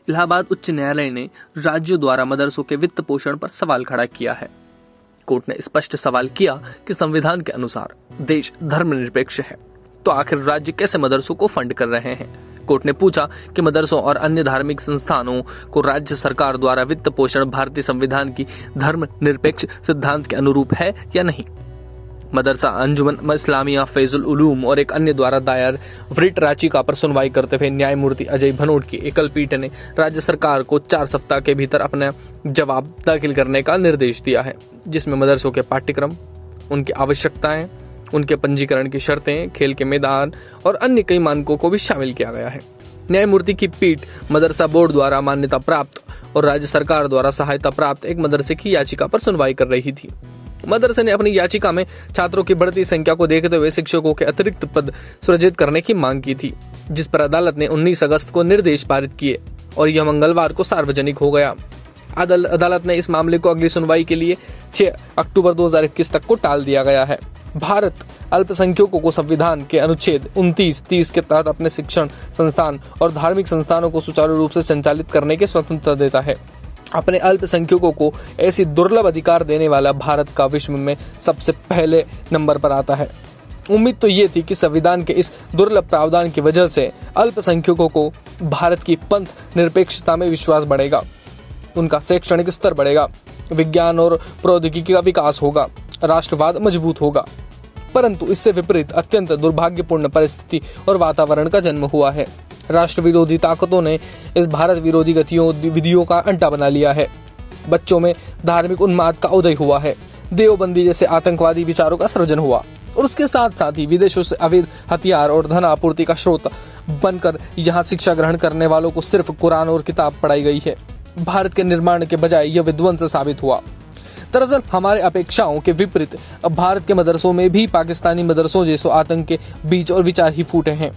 इलाहाबाद उच्च न्यायालय ने राज्यों द्वारा मदरसों के वित्त पोषण पर सवाल खड़ा किया है। कोर्ट ने स्पष्ट सवाल किया कि संविधान के अनुसार देश धर्मनिरपेक्ष है, तो आखिर राज्य कैसे मदरसों को फंड कर रहे हैं। कोर्ट ने पूछा कि मदरसों और अन्य धार्मिक संस्थानों को राज्य सरकार द्वारा वित्त पोषण भारतीय संविधान की धर्मनिरपेक्ष सिद्धांत के अनुरूप है या नहीं। मदरसा अंजुमन इस्लामिया फैजुल उलूम और एक अन्य द्वारा दायर वृट याचिका पर सुनवाई करते हुए न्यायमूर्ति अजय भनोट की एकल पीठ ने राज्य सरकार को 4 सप्ताह के भीतर अपना जवाब दाखिल करने का निर्देश दिया है, जिसमें मदरसों के पाठ्यक्रम, उनकी आवश्यकताएं, उनके पंजीकरण की शर्तें, खेल के मैदान और अन्य कई मानकों को भी शामिल किया गया है। न्यायमूर्ति की पीठ मदरसा बोर्ड द्वारा मान्यता प्राप्त और राज्य सरकार द्वारा सहायता प्राप्त एक मदरसे की याचिका पर सुनवाई कर रही थी। मदरसे ने अपनी याचिका में छात्रों की बढ़ती संख्या को देखते हुए शिक्षकों के अतिरिक्त पद सृजित करने की मांग की थी, जिस पर अदालत ने 19 अगस्त को निर्देश पारित किए और यह मंगलवार को सार्वजनिक हो गया। अदालत ने इस मामले को अगली सुनवाई के लिए 6 अक्टूबर 2021 तक को टाल दिया गया है। भारत अल्पसंख्यकों को संविधान के अनुच्छेद 29-30 के तहत अपने शिक्षण संस्थान और धार्मिक संस्थानों को सुचारू रूप से संचालित करने की स्वतंत्रता देता है। अपने अल्पसंख्यकों को ऐसी दुर्लभ अधिकार देने वाला भारत का विश्व में सबसे पहले नंबर पर आता है। उम्मीद तो ये थी कि संविधान के इस दुर्लभ प्रावधान की वजह से अल्पसंख्यकों को भारत की पंथ निरपेक्षता में विश्वास बढ़ेगा, उनका शैक्षणिक स्तर बढ़ेगा, विज्ञान और प्रौद्योगिकी का विकास होगा, राष्ट्रवाद मजबूत होगा। परंतु इससे विपरीत अत्यंत दुर्भाग्यपूर्ण परिस्थिति और वातावरण का जन्म हुआ है। राष्ट्र विरोधी ताकतों ने इस भारत विरोधी गतिविधियों का अड्डा बना लिया है। बच्चों में धार्मिक उन्माद का उदय हुआ है, देवबंदी जैसे आतंकवादी विचारों का सृजन हुआ और उसके साथ साथ ही विदेशों से अवैध हथियार और धन आपूर्ति का स्रोत बनकर यहाँ शिक्षा ग्रहण करने वालों को सिर्फ कुरान और किताब पढ़ाई गई है। भारत के निर्माण के बजाय यह विध्वंस साबित हुआ। दरअसल हमारे अपेक्षाओं के विपरीत अब भारत के मदरसों में भी पाकिस्तानी मदरसों जैसो आतंक के बीज और विचार ही फूटे हैं।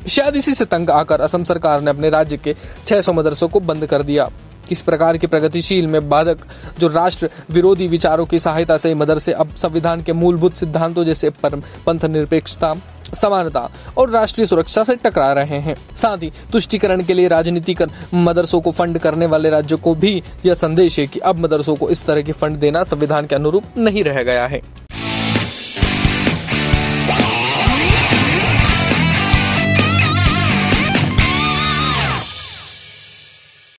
शायद इसी से तंग आकर असम सरकार ने अपने राज्य के 600 मदरसों को बंद कर दिया। किस प्रकार के प्रगतिशील में बाधक जो राष्ट्र विरोधी विचारों की सहायता से मदरसे अब संविधान के मूलभूत सिद्धांतों जैसे पंथ निरपेक्षता, समानता और राष्ट्रीय सुरक्षा से टकरा रहे हैं। साथ ही तुष्टीकरण के लिए राजनीतिक मदरसों को फंड करने वाले राज्यों को भी यह संदेश है कि अब मदरसों को इस तरह के फंड देना संविधान के अनुरूप नहीं रह गया है।